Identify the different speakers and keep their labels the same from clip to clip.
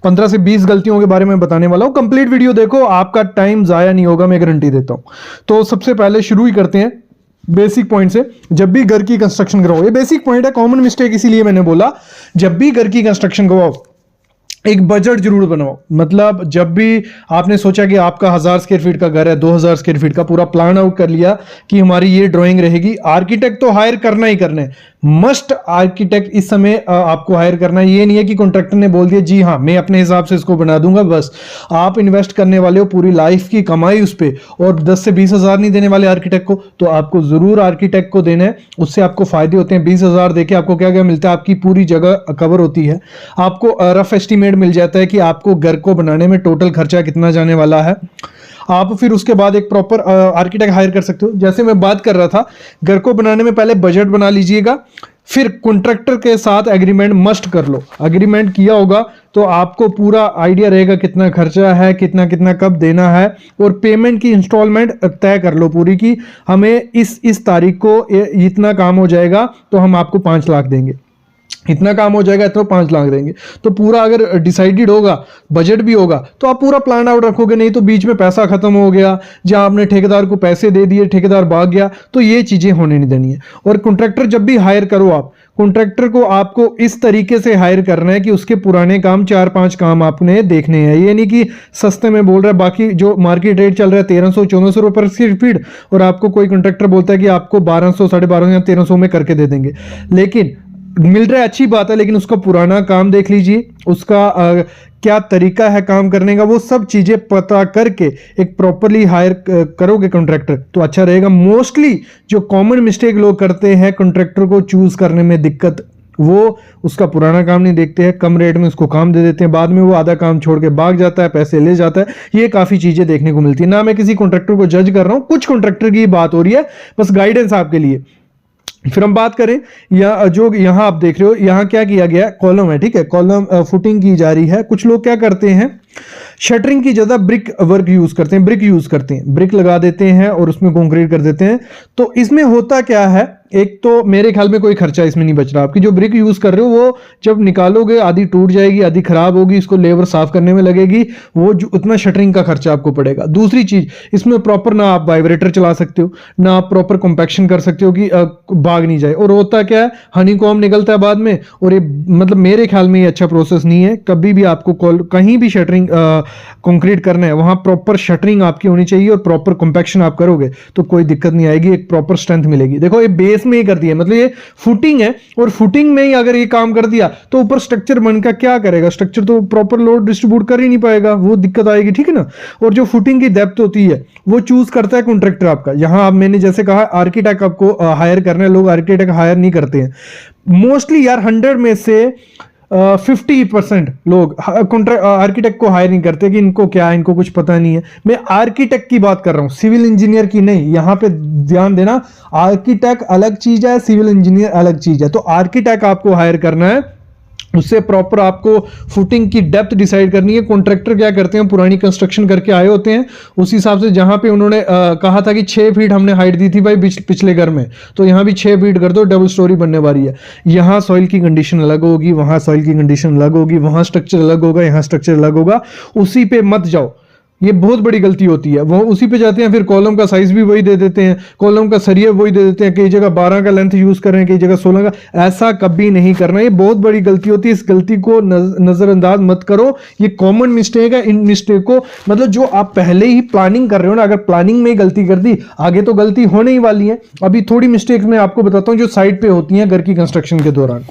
Speaker 1: 15 से 20 गलतियों के बारे में बताने वाला हूं। कंप्लीट वीडियो देखो, आपका टाइम जाया नहीं होगा, मैं गारंटी देता हूं। तो सबसे पहले शुरू ही करते हैं बेसिक पॉइंट से। जब भी घर की कंस्ट्रक्शन कराओ, ये बेसिक पॉइंट है, कॉमन मिस्टेक इसीलिए मैंने बोला, जब भी घर की कंस्ट्रक्शन करवाओ एक बजट जरूर बनाओ। मतलब जब भी आपने सोचा कि आपका 1000 स्क्वायर फीट का घर है, 2000 स्क्वायर फीट का, पूरा प्लान आउट कर लिया कि हमारी ये ड्राइंग रहेगी, आर्किटेक्ट तो हायर करना ही करना है, मस्ट आर्किटेक्ट इस समय आपको हायर करना है। ये नहीं है कि कॉन्ट्रैक्टर ने बोल दिया जी हाँ मैं अपने हिसाब से इसको बना दूंगा, बस। आप इन्वेस्ट करने वाले हो पूरी लाइफ की कमाई उस पर, और 10 से 20 हजार नहीं देने वाले आर्किटेक्ट को, तो आपको जरूर आर्किटेक्ट को देना है। उससे आपको फायदे होते हैं। 20,000 देके आपको क्या क्या मिलता है, आपकी पूरी जगह कवर होती है, आपको रफ एस्टीमेट मिल जाता है कि आपको घर को बनाने में टोटल खर्चा कितना जाने वाला है। आप फिर उसके बाद एक प्रॉपर आर्किटेक्ट हायर कर सकते हो। जैसे मैं बात कर रहा था, घर को बनाने में पहले बजट बना लीजिएगा, फिर कॉन्ट्रैक्टर के साथ एग्रीमेंट मस्ट कर लो। एग्रीमेंट किया होगा तो आपको पूरा आइडिया रहेगा कितना खर्चा है, कितना कितना कब देना है, और पेमेंट की इंस्टॉलमेंट तय कर लो पूरी की, हमें इस तारीख को इतना काम हो जाएगा तो हम आपको 5 लाख देंगे, इतना काम हो जाएगा तो 5 लाख देंगे। तो पूरा अगर डिसाइडेड होगा, बजट भी होगा, तो आप पूरा प्लान आउट रखोगे। नहीं तो बीच में पैसा खत्म हो गया, जहां आपने ठेकेदार को पैसे दे दिए, ठेकेदार भाग गया, तो ये चीजें होने नहीं देनी है। और कॉन्ट्रैक्टर जब भी हायर करो आप, कॉन्ट्रैक्टर को आपको इस तरीके से हायर करना है कि उसके पुराने काम 4-5 काम आपने देखने हैं। ये नहीं कि सस्ते में बोल रहा है, बाकी जो मार्केट रेट चल रहा है 1300-1400 रुपए पर स्क्वायर फीट, और आपको कोई कॉन्ट्रैक्टर बोलता है कि आपको 1200, 1250 या 1300 में करके दे देंगे। लेकिन मिल रहा है, अच्छी बात है, लेकिन उसका पुराना काम देख लीजिए, उसका क्या तरीका है काम करने का, वो सब चीजें पता करके एक प्रॉपरली हायर करोगे कॉन्ट्रैक्टर तो अच्छा रहेगा। मोस्टली जो कॉमन मिस्टेक लोग करते हैं कॉन्ट्रैक्टर को चूज करने में दिक्कत, वो उसका पुराना काम नहीं देखते हैं, कम रेट में उसको काम दे देते हैं, बाद में वो आधा काम छोड़ के भाग जाता है, पैसे ले जाता है। ये काफी चीजें देखने को मिलती है। ना मैं किसी कॉन्ट्रैक्टर को जज कर रहा हूं, कुछ कॉन्ट्रैक्टर की बात हो रही है, बस गाइडेंस आपके लिए। फिर हम बात करें या जो यहां आप देख रहे हो, यहां क्या किया गया, कॉलम है, ठीक है, कॉलम फुटिंग की जा रही है। कुछ लोग क्या करते हैं, शटरिंग की जगह ब्रिक वर्क यूज करते हैं, ब्रिक यूज करते हैं, ब्रिक लगा देते हैं और उसमें कंक्रीट कर देते हैं। तो इसमें होता क्या है, एक तो मेरे ख्याल में कोई खर्चा इसमें नहीं बच रहा। आपकी जो ब्रिक यूज कर रहे हो वो जब निकालोगे आधी टूट जाएगी, आधी खराब होगी, इसको लेबर साफ करने में लगेगी, वो जो उतना शटरिंग का खर्चा आपको पड़ेगा। दूसरी चीज, इसमें प्रॉपर ना आप वाइब्रेटर चला सकते हो, ना आप प्रॉपर कॉम्पैक्शन कर सकते हो कि भाग नहीं जाए। और होता क्या है, हनीकॉम्ब निकलता है बाद में, और ये मतलब मेरे ख्याल में ये अच्छा प्रोसेस नहीं है। कभी भी आपको कहीं भी शटरिंग कंक्रीट करना है, वहां प्रॉपर शटरिंग आपकी होनी चाहिए, और प्रॉपर कॉम्पैक्शन आप करोगे तो कोई दिक्कत नहीं आएगी, एक प्रॉपर स्ट्रेंथ मिलेगी। देखो ये बेस में ही कर दिया, मतलब ये फुटिंग है, और फुटिंग में ही अगर ये काम कर दिया तो ऊपर स्ट्रक्चर बनकर क्या करेगा, स्ट्रक्चर तो प्रॉपर लोड डिस्ट्रीब्यूट कर ही नहीं पाएगा, वो दिक्कत आएगी, ठीक है ना। और जो फुटिंग की डेप्थ होती है वो चूज करता है कॉन्ट्रैक्टर आपका। यहां आप, मैंने जैसे कहा, आर्किटेक्ट आपको हायर करना है, लोग आर्किटेक्ट हायर नहीं करते हैं मोस्टली यार। 100 में से 50% लोग आर्किटेक्ट को हायर नहीं करते कि इनको क्या है, इनको कुछ पता नहीं है। मैं आर्किटेक्ट की बात कर रहा हूं, सिविल इंजीनियर की नहीं। यहां पे ध्यान देना, आर्किटेक्ट अलग चीज है, सिविल इंजीनियर अलग चीज है। तो आर्किटेक्ट आपको हायर करना है, उससे प्रॉपर आपको फुटिंग की डेप्थ डिसाइड करनी है। कॉन्ट्रैक्टर क्या करते हैं, पुरानी कंस्ट्रक्शन करके आए होते हैं, उस हिसाब से जहां पे उन्होंने कहा था कि 6 फीट हमने हाइट दी थी भाई पिछले घर में, तो यहां भी 6 फीट कर दो, डबल स्टोरी बनने वाली है। यहां सॉइल की कंडीशन अलग होगी, वहां सॉइल की कंडीशन अलग होगी, वहां स्ट्रक्चर अलग होगा, यहां स्ट्रक्चर अलग होगा। उसी पे मत जाओ, ये बहुत बड़ी गलती होती है। वो उसी पे जाते हैं, फिर कॉलम का साइज भी वही दे देते हैं, कॉलम का सरिया वही दे देते हैं, कई जगह 12 का लेंथ यूज कर रहे हैं, कई जगह 16 का। ऐसा कभी नहीं करना, ये बहुत बड़ी गलती होती है। इस गलती को नजरअंदाज मत करो, ये कॉमन मिस्टेक है। इन मिस्टेक को, मतलब जो आप पहले ही प्लानिंग कर रहे हो ना, अगर प्लानिंग में ही गलती कर दी, आगे तो गलती होने ही वाली है। अभी थोड़ी मिस्टेक मैं आपको बताता हूं जो साइड पे होती हैं घर की कंस्ट्रक्शन के दौरान।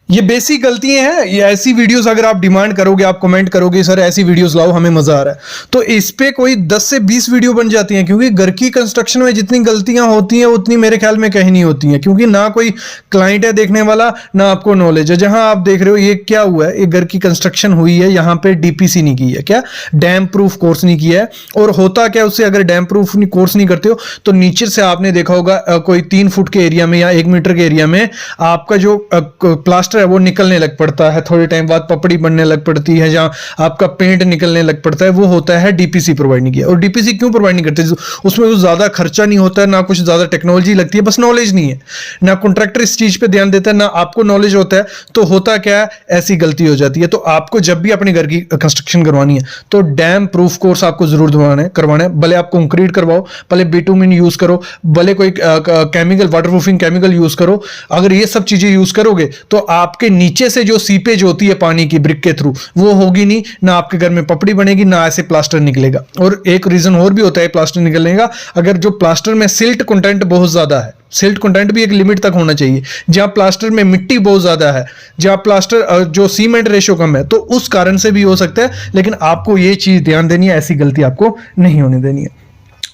Speaker 1: ये बेसिक गलतियां हैं। ये ऐसी वीडियोस अगर आप डिमांड करोगे, आप कमेंट करोगे सर ऐसी वीडियोस लाओ, हमें मजा आ रहा है, तो इस पे कोई 10 से 20 वीडियो बन जाती हैं। क्योंकि घर की कंस्ट्रक्शन में जितनी गलतियां होती हैं उतनी मेरे ख्याल में कहीं नहीं होती हैं, क्योंकि ना कोई क्लाइंट है देखने वाला, ना आपको नॉलेज है। जहां आप देख रहे हो ये क्या हुआ है, ये घर की कंस्ट्रक्शन हुई है, यहाँ पे डीपीसी नहीं की है, क्या डैम प्रूफ कोर्स नहीं किया है। और होता क्या उससे, अगर डैम प्रूफ कोर्स नहीं करते हो तो नीचे से आपने देखा होगा कोई 3 फुट के एरिया में या 1 मीटर के एरिया में आपका जो प्लास्टर है वो निकलने लग पड़ता है, थोड़े टाइम बाद पपड़ी बनने लग पड़ती है, जहाँ आपका पेंट निकलने लग पड़ता है, वो होता है डीपीसी प्रोवाइड नहीं किया। और डीपीसी क्यों प्रोवाइड नहीं करते? उसमें कुछ ज़्यादा खर्चा नहीं होता है, ना कुछ ज़्यादा टेक्नोलॉजी लगती है, बस नॉलेज नहीं है, ना कॉन्ट्रैक्टर इस चीज़ पे ध्यान देता है, ना आपको नॉलेज होता है। तो होता क्या है, ऐसी गलती हो जाती है। तो आपको जब भी अपने घर की कंस्ट्रक्शन करवानी है तो डैम प्रूफ कोर्स आपको जरूर करवाना है। भले आप कंक्रीट करवाओ, भले बिटुमिन यूज करो, भले कोई केमिकल वाटरप्रूफिंग केमिकल यूज करो, अगर ये सब चीजें यूज करोगे तो आपके नीचे से जो सीपेज होती है पानी की ब्रिक के थ्रू, वो होगी नहीं, ना आपके घर में पपड़ी बनेगी, ना ऐसे प्लास्टर निकलेगा। और एक रीजन और भी होता है प्लास्टर निकलने का, अगर जो प्लास्टर में सिल्ट कंटेंट बहुत ज्यादा है, सिल्ट कंटेंट भी एक लिमिट तक होना चाहिए। जहां प्लास्टर में मिट्टी बहुत ज्यादा है, जहां प्लास्टर जो सीमेंट रेशो कम है, तो उस कारण से भी हो सकता है। लेकिन आपको ये चीज ध्यान देनी है, ऐसी गलती आपको नहीं होने देनी है।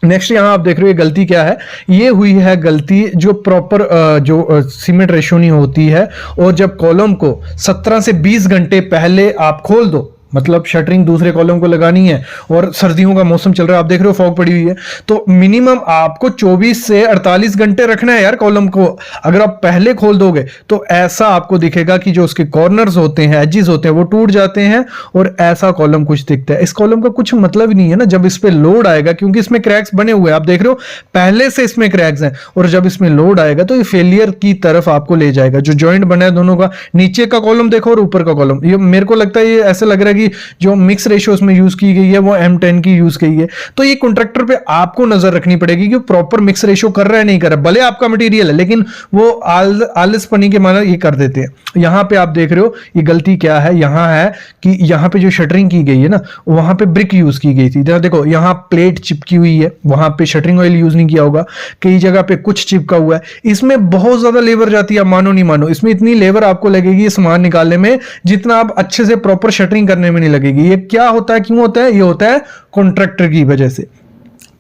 Speaker 1: नेक्स्ट यहां आप देख रहे हो ये गलती क्या है, ये हुई है गलती जो प्रॉपर जो सीमेंट रेशो नहीं होती है, और जब कॉलम को 17 से 20 घंटे पहले आप खोल दो, मतलब शटरिंग दूसरे कॉलम को लगानी है और सर्दियों का मौसम चल रहा है, आप देख रहे हो फॉग पड़ी हुई है, तो मिनिमम आपको 24 से 48 घंटे रखना है यार कॉलम को। अगर आप पहले खोल दोगे तो ऐसा आपको दिखेगा कि जो उसके कॉर्नर्स होते हैं, एजेस होते हैं, वो टूट जाते हैं और ऐसा कॉलम कुछ दिखता है। इस कॉलम का कुछ मतलब ही नहीं है ना जब इस पे लोड आएगा, क्योंकि इसमें क्रैक्स बने हुए हैं, आप देख रहे हो पहले से इसमें क्रैक्स हैं, और जब इसमें लोड आएगा तो ये फेलियर की तरफ आपको ले जाएगा। जो जॉइंट बना है दोनों का, नीचे का कॉलम देखो और ऊपर का कॉलम, ये मेरे को लगता है ये ऐसे लग रहा है कि जो मिक्स रेशियो उसमें यूज की गई है वो M10 की यूज की है। तो ये कॉन्ट्रैक्टर पे आपको नजर रखनी पड़ेगी कि प्रॉपर मिक्स रेशियो कर रहा है नहीं कर रहा है। भले आपका मटेरियल है लेकिन वो आलसपनी के माना ये कर देते हैं। यहां पे आप देख रहे हो ये गलती क्या है, यहां है कि यहां पे जो शटरिंग की गई है ना, वहां पे ब्रिक यूज की गई थी। देखो यहां प्लेट चिपकी हुई है, वहां पे शटरिंग ऑयल यूज नहीं किया होगा, कई जगह पे कुछ चिपका हुआ है। इसमें बहुत ज्यादा लेबर जाती है, मानो नहीं मानो, इसमें इतनी लेबर आपको लगेगी सामान निकालने में जितना आप अच्छे से प्रॉपर शटरिंग करने में नहीं लगेगी। ये क्या होता है, क्यों होता है? ये होता है कॉन्ट्रैक्टर की वजह से।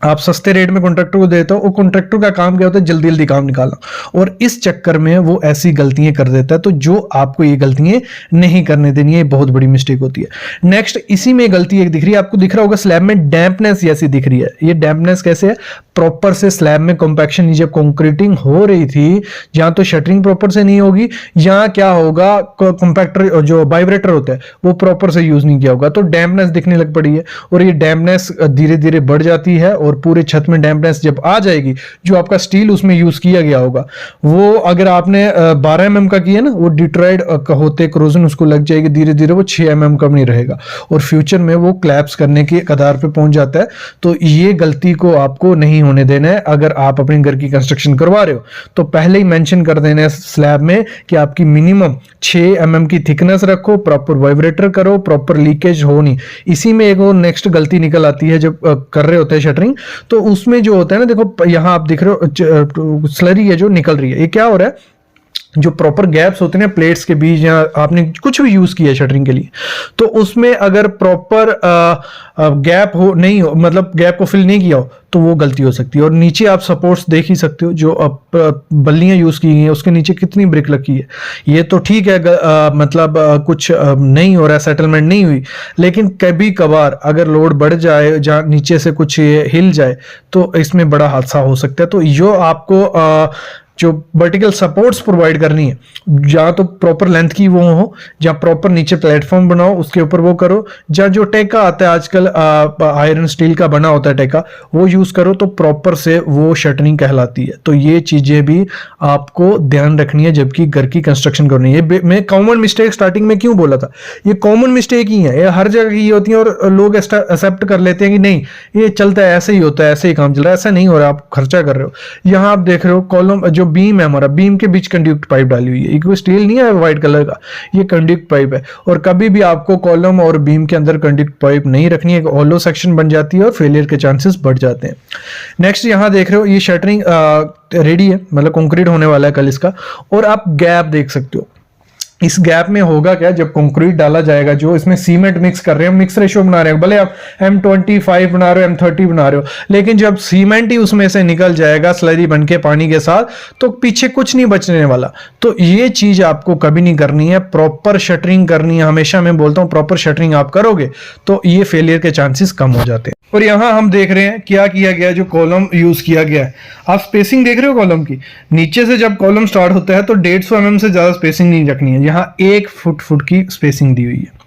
Speaker 1: आप सस्ते रेट में कॉन्ट्रैक्टर को देते हो, वो कॉन्ट्रैक्टर का काम क्या होता है? जल्दी जल्दी काम निकालना, और इस चक्कर में वो ऐसी गलतियां कर देता है। तो जो आपको ये गलतियां नहीं करने देनी है, ये बहुत बड़ी मिस्टेक होती है। नेक्स्ट इसी में गलती एक दिख रही है, आपको दिख रहा होगा स्लैब में डैम्पनेस जैसी दिख रही है। ये डैम्पनेस कैसे है? प्रॉपर से स्लैब में कॉम्पैक्शन, जब कंक्रीटिंग हो रही थी, जहां तो शटरिंग प्रॉपर से नहीं होगी, यहाँ क्या होगा, कॉम्पैक्टर जो वाइब्रेटर होता है वो प्रॉपर से यूज नहीं किया होगा, तो डैम्पनेस दिखने लग पड़ी है। और ये डैम्पनेस धीरे धीरे बढ़ जाती है, और पूरे छत में डैम्पनेस जब आ जाएगी, जो आपका स्टील उसमें यूज किया गया होगा, वो अगर आपने 12 mm का किया ना, वो डिट्रॉइड होते क्रोजन उसको लग जाएगी, धीरे धीरे वो 6 mm का नहीं रहेगा, और फ्यूचर में वो क्लैप्स करने के कगार पे पहुंच जाता है। तो ये गलती को आपको नहीं होने देना है। अगर आप अपने घर की कंस्ट्रक्शन करवा रहे हो तो पहले ही मेंशन कर देना है स्लैब में कि आपकी मिनिमम 6 mm की थिकनेस रखो, प्रॉपर वाइब्रेटर करो, प्रॉपर लीकेज हो नहीं। इसी में एक और नेक्स्ट गलती निकल आती है जब कर रहे होते हैं शटरिंग, तो उसमें जो होता है ना, देखो यहां आप दिख रहे हो स्लरी है जो निकल रही है, ये क्या हो रहा है? जो प्रॉपर गैप्स होते हैं प्लेट्स के बीच, या आपने कुछ भी यूज किया शटरिंग के लिए, तो उसमें अगर प्रॉपर गैप हो नहीं हो, मतलब गैप को फिल नहीं किया हो, तो वो गलती हो सकती है। और नीचे आप सपोर्ट्स देख ही सकते हो, जो बल्लियां यूज की गई हैं उसके नीचे कितनी ब्रिक लगी है। ये तो ठीक है, मतलब कुछ नहीं हो रहा है, सेटलमेंट नहीं हुई, लेकिन कभी कभार अगर लोड बढ़ जाए, जहाँ नीचे से कुछ हिल जाए, तो इसमें बड़ा हादसा हो सकता है। तो जो आपको जो वर्टिकल सपोर्ट्स प्रोवाइड करनी है, जहां तो प्रॉपर लेंथ की वो हो, जहां प्रॉपर नीचे प्लेटफॉर्म बनाओ, उसके ऊपर वो करो। जहां जो टेका आता है आजकल आयरन स्टील का बना होता है टेका, वो यूज करो, तो प्रॉपर से वो शटरिंग कहलाती है। तो ये चीजें भी आपको ध्यान रखनी है जबकि घर की कंस्ट्रक्शन करनी है। मैं कॉमन मिस्टेक स्टार्टिंग में क्यों बोला था, ये कॉमन मिस्टेक ही है, ये हर जगह की होती है, और लोग एक्सेप्ट कर लेते हैं कि नहीं ये चलता है, ऐसे ही होता है, ऐसे ही काम चल रहा है। ऐसा नहीं हो रहा, आप खर्चा कर रहे हो। यहां आप देख रहे हो कॉलम जो बीम है, हमारा बीम के बीच कंडक्ट पाइप डाली हुई है, कोई स्टील नहीं है व्हाइट कलर का, ये कंडक्ट पाइप है। और कभी भी आपको कॉलम और बीम के अंदर कंडक्ट पाइप नहीं रखनी है, हॉलो सेक्शन बन जाती है और फेलियर के चांसेस बढ़ जाते हैं। नेक्स्ट यहां देख रहे हो ये शटरिंग रेडी है, मतलब कंक्रीट होने वाला है कल इसका, और आप गैप देख सकते हो। इस गैप में होगा क्या, जब कंक्रीट डाला जाएगा, जो इसमें सीमेंट मिक्स कर रहे हैं, मिक्स रेशियो बना रहे हैं, भले आप M25 बना रहे हो, M30 बना रहे हो, लेकिन जब सीमेंट ही उसमें से निकल जाएगा स्लरी बन के पानी के साथ, तो पीछे कुछ नहीं बचने वाला। तो ये चीज आपको कभी नहीं करनी है, प्रॉपर शटरिंग करनी है। हमेशा मैं बोलता हूं प्रॉपर शटरिंग आप करोगे तो ये फेलियर के चांसेस कम हो जाते हैं। और यहां हम देख रहे हैं क्या किया गया, जो कॉलम यूज किया गया है, आप स्पेसिंग देख रहे हो कॉलम की, नीचे से जब कॉलम स्टार्ट होता है तो 150 mm से ज्यादा स्पेसिंग नहीं रखनी है। यहाँ 1 फुट की स्पेसिंग दी हुई है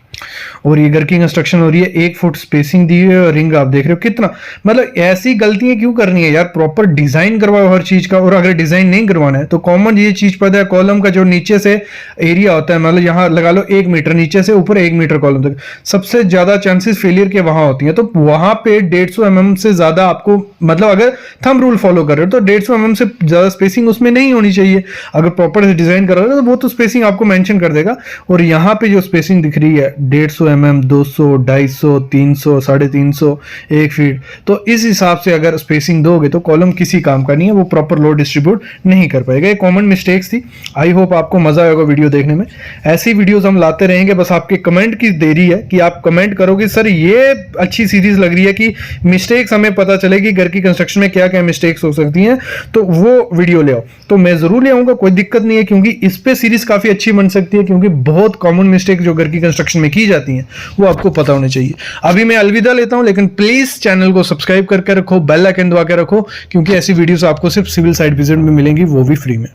Speaker 1: और ये घर की कंस्ट्रक्शन हो रही है, 1 फुट स्पेसिंग दी हुई है और रिंग आप देख रहे हो कितना, मतलब ऐसी गलतियां क्यों करनी है यार, प्रॉपर डिजाइन करवाओ हर चीज का। और अगर डिजाइन नहीं करवाना है तो कॉमन ये चीज पता है, कॉलम का जो नीचे से एरिया होता है, मतलब यहाँ लगा लो 1 मीटर, नीचे से ऊपर 1 मीटर कॉलम तक, सबसे ज्यादा चांसेस फेलियर के वहां होती है। तो वहां पे 150 mm से ज्यादा आपको, मतलब अगर थंब रूल फॉलो कर रहे हो तो 150 mm से ज्यादा स्पेसिंग उसमें नहीं होनी चाहिए। अगर प्रॉपर से डिजाइन कर रहे हो तो वो तो स्पेसिंग आपको मेंशन कर देगा। और यहाँ पे जो स्पेसिंग दिख रही है 150 mm, 200, 250, 300, 350, 1 फीट, तो इस हिसाब से अगर स्पेसिंग दोगे तो कॉलम किसी काम का नहीं है, वो प्रॉपर लोड डिस्ट्रीब्यूट नहीं कर पाएगा। ये कॉमन मिस्टेक्स थी। आई होप आपको मजा आएगा वीडियो देखने में। ऐसी वीडियोस हम लाते रहेंगे, बस आपके कमेंट की देरी है कि आप कमेंट करोगे सर ये अच्छी सीरीज लग रही है कि मिस्टेक्स हमें पता चलेगी घर की कंस्ट्रक्शन में क्या क्या मिस्टेक्स हो सकती हैं, तो वो वीडियो ले आओ। तो मैं जरूर ले आऊंगा, कोई दिक्कत नहीं है, क्योंकि इस पे सीरीज काफी अच्छी बन सकती है, क्योंकि बहुत कॉमन मिस्टेक जो घर की कंस्ट्रक्शन में की जाती हैं वो आपको पता होने चाहिए। अभी मैं अलविदा लेता हूं, लेकिन प्लीज चैनल को सब्सक्राइब करके रखो, बेल आइकन दबा के रखो, क्योंकि ऐसी वीडियोस आपको सिर्फ सिविल साइट विजिट में मिलेंगी, वो भी फ्री में।